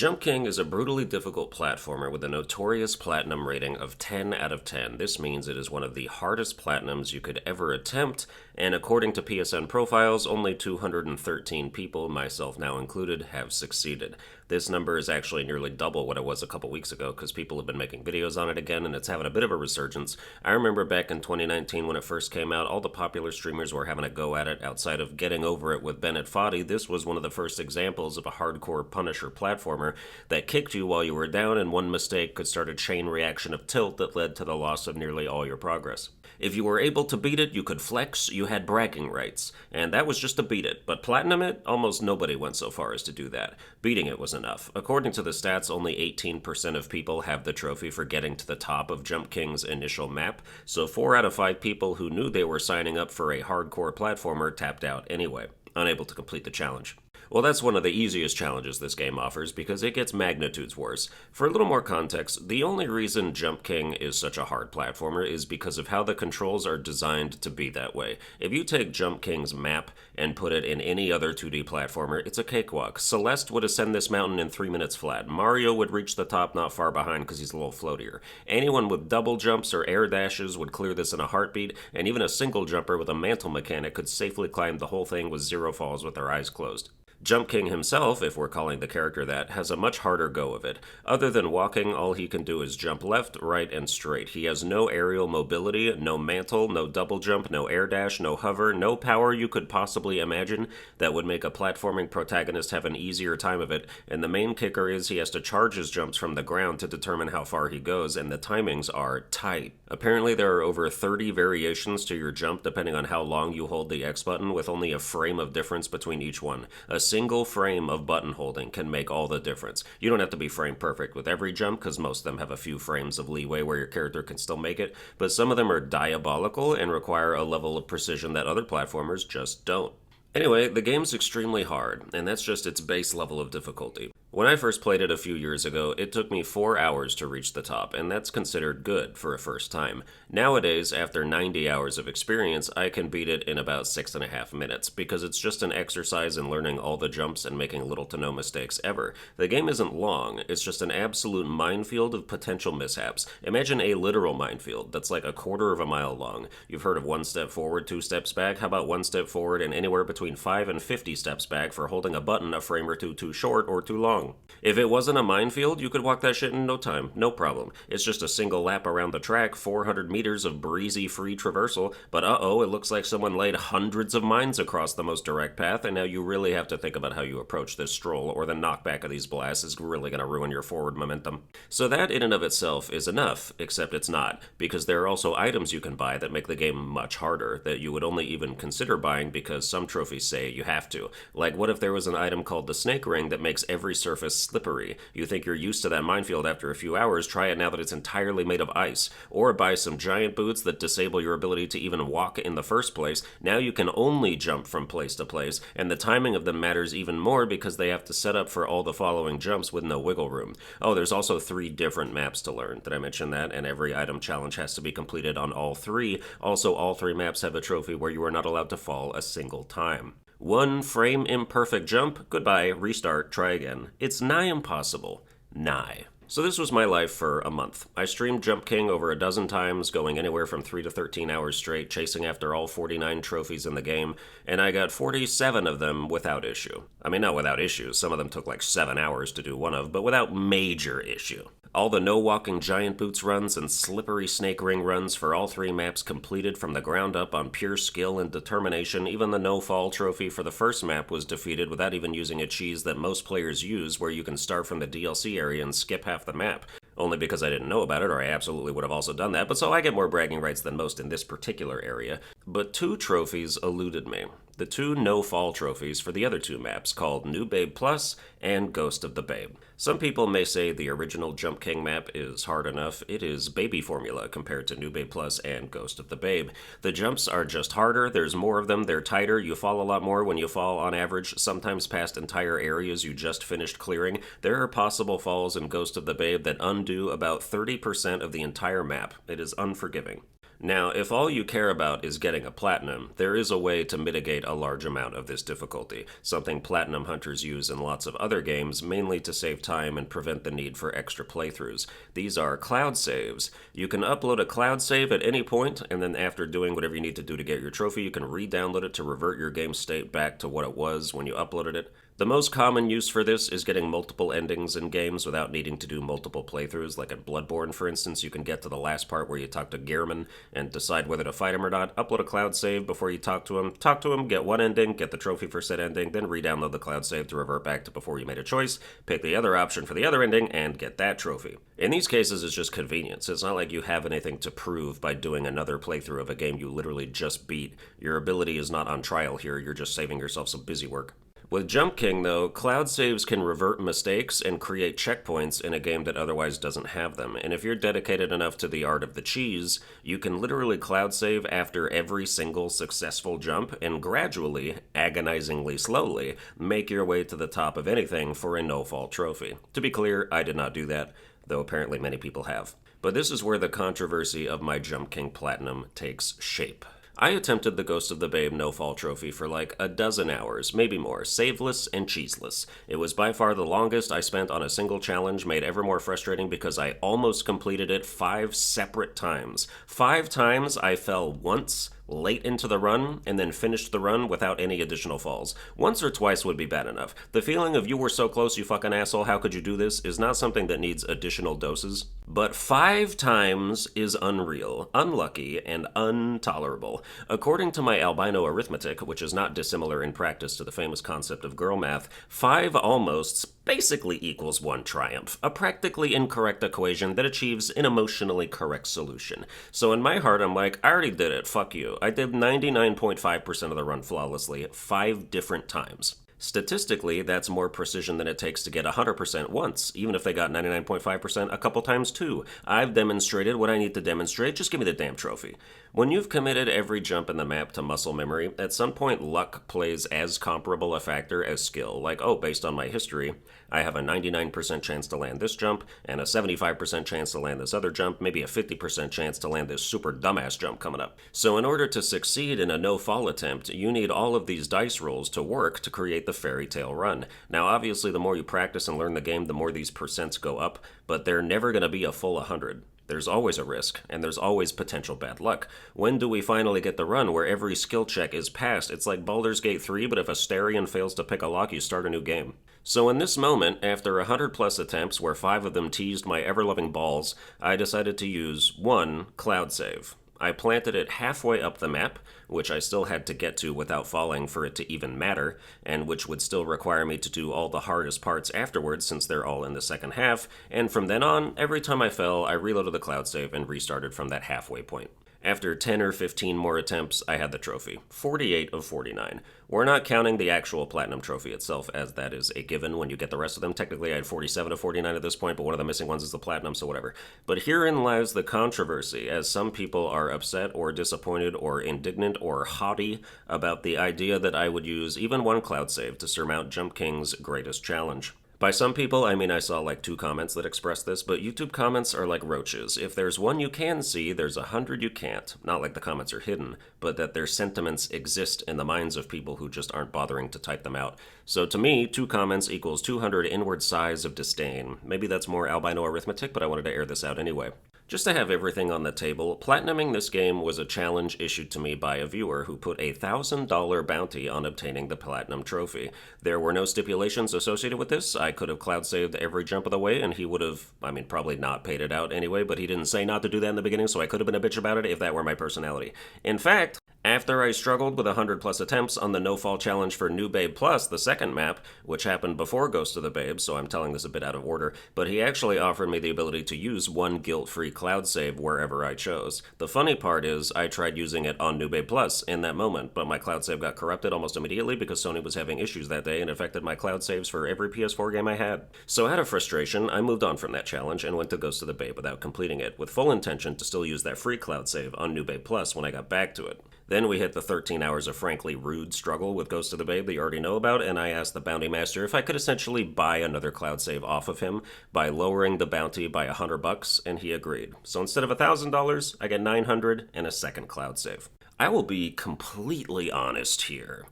Jump King is a brutally difficult platformer with a notorious platinum rating of 10 out of 10. This means it is one of the hardest platinums you could ever attempt, and according to PSN profiles, only 213 people, myself now included, have succeeded. This number is actually nearly double what it was a couple weeks ago because people have been making videos on it again and it's having a bit of a resurgence. I remember back in 2019 when it first came out, all the popular streamers were having a go at it outside of getting over it with Bennett Foddy. This was one of the first examples of a hardcore Punisher platformer that kicked you while you were down, and one mistake could start a chain reaction of tilt that led to the loss of nearly all your progress. If you were able to beat it, you could flex, you had bragging rights, and that was just to beat it. But platinum it, almost nobody went so far as to do that. Beating it was enough. According to the stats, only 18% of people have the trophy for getting to the top of Jump King's initial map, so 4 out of 5 people who knew they were signing up for a hardcore platformer tapped out anyway, unable to complete the challenge. Well, that's one of the easiest challenges this game offers because it gets magnitudes worse. For a little more context, the only reason Jump King is such a hard platformer is because of how the controls are designed to be that way. If you take Jump King's map and put it in any other 2D platformer, it's a cakewalk. Celeste would ascend this mountain in 3 minutes flat. Mario would reach the top not far behind because he's a little floatier. Anyone with double jumps or air dashes would clear this in a heartbeat, and even a single jumper with a mantle mechanic could safely climb the whole thing with 0 falls with their eyes closed. Jump King himself, if we're calling the character that, has a much harder go of it. Other than walking, all he can do is jump left, right, and straight. He has no aerial mobility, no mantle, no double jump, no air dash, no hover, no power you could possibly imagine that would make a platforming protagonist have an easier time of it, and the main kicker is he has to charge his jumps from the ground to determine how far he goes, and the timings are tight. Apparently there are over 30 variations to your jump depending on how long you hold the X button, with only a frame of difference between each one. A single frame of button holding can make all the difference. You don't have to be frame perfect with every jump, because most of them have a few frames of leeway where your character can still make it, but some of them are diabolical and require a level of precision that other platformers just don't. Anyway, the game's extremely hard, and that's just its base level of difficulty. When I first played it a few years ago, it took me 4 hours to reach the top, and that's considered good for a first time. Nowadays, after 90 hours of experience, I can beat it in about 6.5 minutes, because it's just an exercise in learning all the jumps and making little to no mistakes ever. The game isn't long, it's just an absolute minefield of potential mishaps. Imagine a literal minefield that's like a quarter of a mile long. You've heard of 1 step forward, 2 steps back? How about 1 step forward and anywhere between 5 and 50 steps back for holding a button a frame or two too short or too long? If it wasn't a minefield, you could walk that shit in no time, no problem. It's just a single lap around the track, 400 meters of breezy free traversal, but it looks like someone laid hundreds of mines across the most direct path, and now you really have to think about how you approach this stroll, or the knockback of these blasts is really going to ruin your forward momentum. So that in and of itself is enough, except it's not, because there are also items you can buy that make the game much harder, that you would only even consider buying because some trophies say you have to. Like, what if there was an item called the Snake Ring that makes every surface slippery? You think you're used to that minefield after a few hours, try it now that it's entirely made of ice. Or buy some giant boots that disable your ability to even walk in the first place. Now you can only jump from place to place, and the timing of them matters even more because they have to set up for all the following jumps with no wiggle room. Oh, there's also 3 different maps to learn. Did I mention that? And every item challenge has to be completed on all 3. Also, all 3 maps have a trophy where you are not allowed to fall a single time. 1 frame imperfect jump, goodbye, restart, try again. It's nigh impossible. Nigh. So this was my life for a month. I streamed Jump King over a dozen times, going anywhere from 3 to 13 hours straight, chasing after all 49 trophies in the game, and I got 47 of them without issue. I mean, not without issue, some of them took like 7 hours to do one of, but without major issue. All the no-walking giant boots runs and slippery snake ring runs for all 3 maps completed from the ground up on pure skill and determination. Even the no-fall trophy for the first map was defeated without even using a cheese that most players use, where you can start from the DLC area and skip half the map. Only because I didn't know about it, or I absolutely would have also done that, but so I get more bragging rights than most in this particular area. But 2 trophies eluded me. The 2 no-fall trophies for the other 2 maps, called New Babe Plus and Ghost of the Babe. Some people may say the original Jump King map is hard enough. It is baby formula compared to New Babe Plus and Ghost of the Babe. The jumps are just harder, there's more of them, they're tighter, you fall a lot more when you fall on average, sometimes past entire areas you just finished clearing. There are possible falls in Ghost of the Babe that undo about 30% of the entire map. It is unforgiving. Now, if all you care about is getting a platinum, there is a way to mitigate a large amount of this difficulty, something platinum hunters use in lots of other games, mainly to save time and prevent the need for extra playthroughs. These are cloud saves. You can upload a cloud save at any point, and then after doing whatever you need to do to get your trophy, you can re-download it to revert your game state back to what it was when you uploaded it. The most common use for this is getting multiple endings in games without needing to do multiple playthroughs. Like in Bloodborne, for instance, you can get to the last part where you talk to Gehrman and decide whether to fight him or not, upload a cloud save before you talk to him, get one ending, get the trophy for said ending, then re-download the cloud save to revert back to before you made a choice, pick the other option for the other ending, and get that trophy. In these cases, it's just convenience. It's not like you have anything to prove by doing another playthrough of a game you literally just beat. Your ability is not on trial here, you're just saving yourself some busy work. With Jump King, though, cloud saves can revert mistakes and create checkpoints in a game that otherwise doesn't have them. And if you're dedicated enough to the art of the cheese, you can literally cloud save after every single successful jump and gradually, agonizingly slowly, make your way to the top of anything for a no-fault trophy. To be clear, I did not do that, though apparently many people have. But this is where the controversy of my Jump King Platinum takes shape. I attempted the Ghost of the Babe no-fall trophy for like a dozen hours, maybe more, saveless and cheeseless. It was by far the longest I spent on a single challenge, made ever more frustrating because I almost completed it 5 separate times. 5 times I fell once, late into the run, and then finished the run without any additional falls. Once or twice would be bad enough. The feeling of you were so close, you fucking asshole, how could you do this, is not something that needs additional doses. But 5 times is unreal, unlucky, and intolerable. According to my albino arithmetic, which is not dissimilar in practice to the famous concept of girl math, 5 almosts basically equals 1 triumph, a practically incorrect equation that achieves an emotionally correct solution. So in my heart, I'm like, I already did it, fuck you. I did 99.5% of the run flawlessly 5 different times. Statistically, that's more precision than it takes to get 100% once, even if they got 99.5% a couple times too. I've demonstrated what I need to demonstrate, just give me the damn trophy. When you've committed every jump in the map to muscle memory, at some point luck plays as comparable a factor as skill. Like, oh, based on my history, I have a 99% chance to land this jump, and a 75% chance to land this other jump, maybe a 50% chance to land this super dumbass jump coming up. So in order to succeed in a no-fall attempt, you need all of these dice rolls to work to create the fairy tale run. Now, obviously, the more you practice and learn the game, the more these percents go up, but they're never going to be a full 100. There's always a risk, and there's always potential bad luck. When do we finally get the run where every skill check is passed? It's like Baldur's Gate 3, but if Astarion fails to pick a lock, you start a new game. So in this moment, after 100 plus attempts where 5 of them teased my ever-loving balls, I decided to use 1 cloud save. I planted it halfway up the map, which I still had to get to without falling for it to even matter, and which would still require me to do all the hardest parts afterwards since they're all in the second half, and from then on, every time I fell, I reloaded the cloud save and restarted from that halfway point. After 10 or 15 more attempts, I had the trophy. 48 of 49. We're not counting the actual platinum trophy itself, as that is a given when you get the rest of them. Technically, I had 47 of 49 at this point, but one of the missing ones is the platinum, so whatever. But herein lies the controversy, as some people are upset or disappointed or indignant or haughty about the idea that I would use even 1 cloud save to surmount Jump King's greatest challenge. By some people, I mean I saw like 2 comments that express this, but YouTube comments are like roaches. If there's one you can see, there's 100 you can't. Not like the comments are hidden, but that their sentiments exist in the minds of people who just aren't bothering to type them out. So to me, 2 comments equals 200 inward sighs of disdain. Maybe that's more albino arithmetic, but I wanted to air this out anyway. Just to have everything on the table, platinuming this game was a challenge issued to me by a viewer who put a $1,000 bounty on obtaining the platinum trophy. There were no stipulations associated with this. I could have cloud saved every jump of the way, and he would have, probably not paid it out anyway, but he didn't say not to do that in the beginning, so I could have been a bitch about it if that were my personality. In fact, after I struggled with 100 plus attempts on the no-fall challenge for New Babe Plus, the second map, which happened before Ghost of the Babe, so I'm telling this a bit out of order, but he actually offered me the ability to use 1 guilt-free cloud save wherever I chose. The funny part is, I tried using it on New Babe Plus in that moment, but my cloud save got corrupted almost immediately because Sony was having issues that day and affected my cloud saves for every PS4 game I had. So out of frustration, I moved on from that challenge and went to Ghost of the Babe without completing it, with full intention to still use that free cloud save on New Babe Plus when I got back to it. Then we hit the 13 hours of frankly rude struggle with Ghost of the Babe that you already know about, and I asked the bounty master if I could essentially buy another cloud save off of him by lowering the bounty by $100, and he agreed. So instead of $1,000, I get $900 and a second cloud save. I will be completely honest here.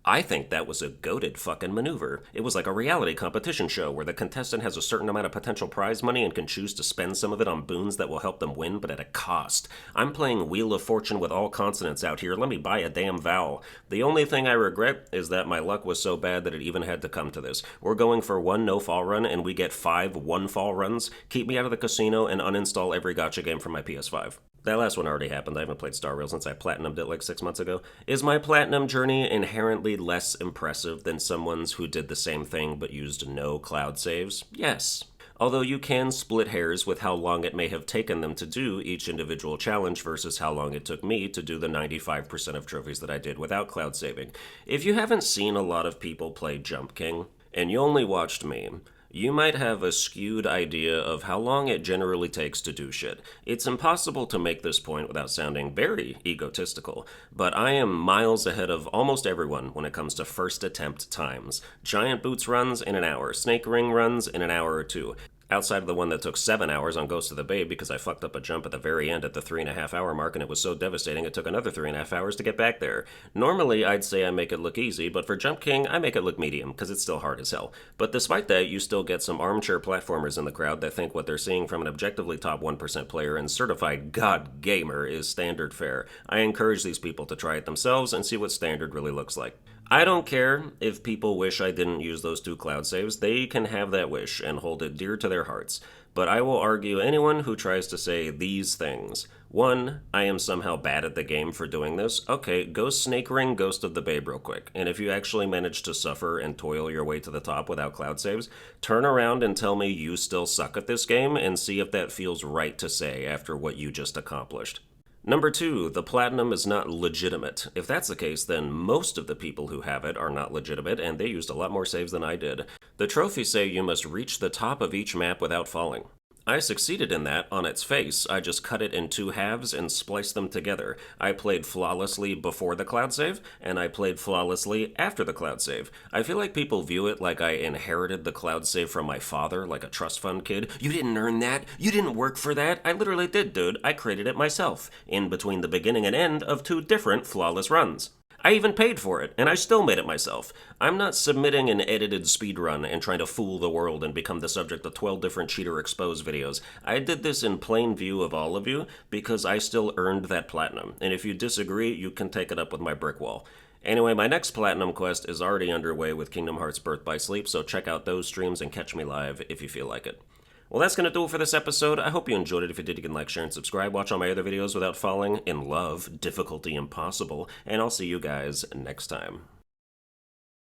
I think that was a goated fucking maneuver. It was like a reality competition show where the contestant has a certain amount of potential prize money and can choose to spend some of it on boons that will help them win, but at a cost. I'm playing Wheel of Fortune with all consonants out here. Let me buy a damn vowel. The only thing I regret is that my luck was so bad that it even had to come to this. We're going for one no-fall run, and we get 5 one-fall runs. Keep me out of the casino and uninstall every gacha game from my PS5. That last one already happened. I haven't played Star Rail since I platinumed it like 6 months ago. Is my platinum journey inherently less impressive than someone's who did the same thing but used no cloud saves? Yes. Although you can split hairs with how long it may have taken them to do each individual challenge versus how long it took me to do the 95% of trophies that I did without cloud saving. If you haven't seen a lot of people play Jump King, and you only watched me, you might have a skewed idea of how long it generally takes to do shit. It's impossible to make this point without sounding very egotistical, but I am miles ahead of almost everyone when it comes to first attempt times. Giant Boots runs in an hour, Snake Ring runs in an hour or two. Outside of the one that took 7 hours on Ghost of the Babe because I fucked up a jump at the very end at the 3.5 hour mark and it was so devastating it took another 3.5 hours to get back there. Normally I'd say I make it look easy, but for Jump King I make it look medium because it's still hard as hell. But despite that, you still get some armchair platformers in the crowd that think what they're seeing from an objectively top 1% player and certified god gamer is standard fare. I encourage these people to try it themselves and see what standard really looks like. I don't care if people wish I didn't use those 2 cloud saves. They can have that wish and hold it dear to their hearts. But I will argue anyone who tries to say these things. 1, I am somehow bad at the game for doing this. Okay, go Snake Ring Ghost of the Babe real quick. And if you actually manage to suffer and toil your way to the top without cloud saves, turn around and tell me you still suck at this game and see if that feels right to say after what you just accomplished. Number 2, the platinum is not legitimate. If that's the case, then most of the people who have it are not legitimate, and they used a lot more saves than I did. The trophies say you must reach the top of each map without falling. I succeeded in that on its face. I just cut it in 2 halves and spliced them together. I played flawlessly before the cloud save, and I played flawlessly after the cloud save. I feel like people view it like I inherited the cloud save from my father, like a trust fund kid. You didn't earn that. You didn't work for that. I literally did, dude. I created it myself, in between the beginning and end of 2 different flawless runs. I even paid for it, and I still made it myself. I'm not submitting an edited speedrun and trying to fool the world and become the subject of 12 different cheater expose videos. I did this in plain view of all of you because I still earned that platinum, and if you disagree, you can take it up with my brick wall. Anyway, my next platinum quest is already underway with Kingdom Hearts Birth by Sleep, so check out those streams and catch me live if you feel like it. Well, that's going to do it for this episode. I hope you enjoyed it. If you did, you can like, share, and subscribe. Watch all my other videos without falling in love. Difficulty impossible. And I'll see you guys next time.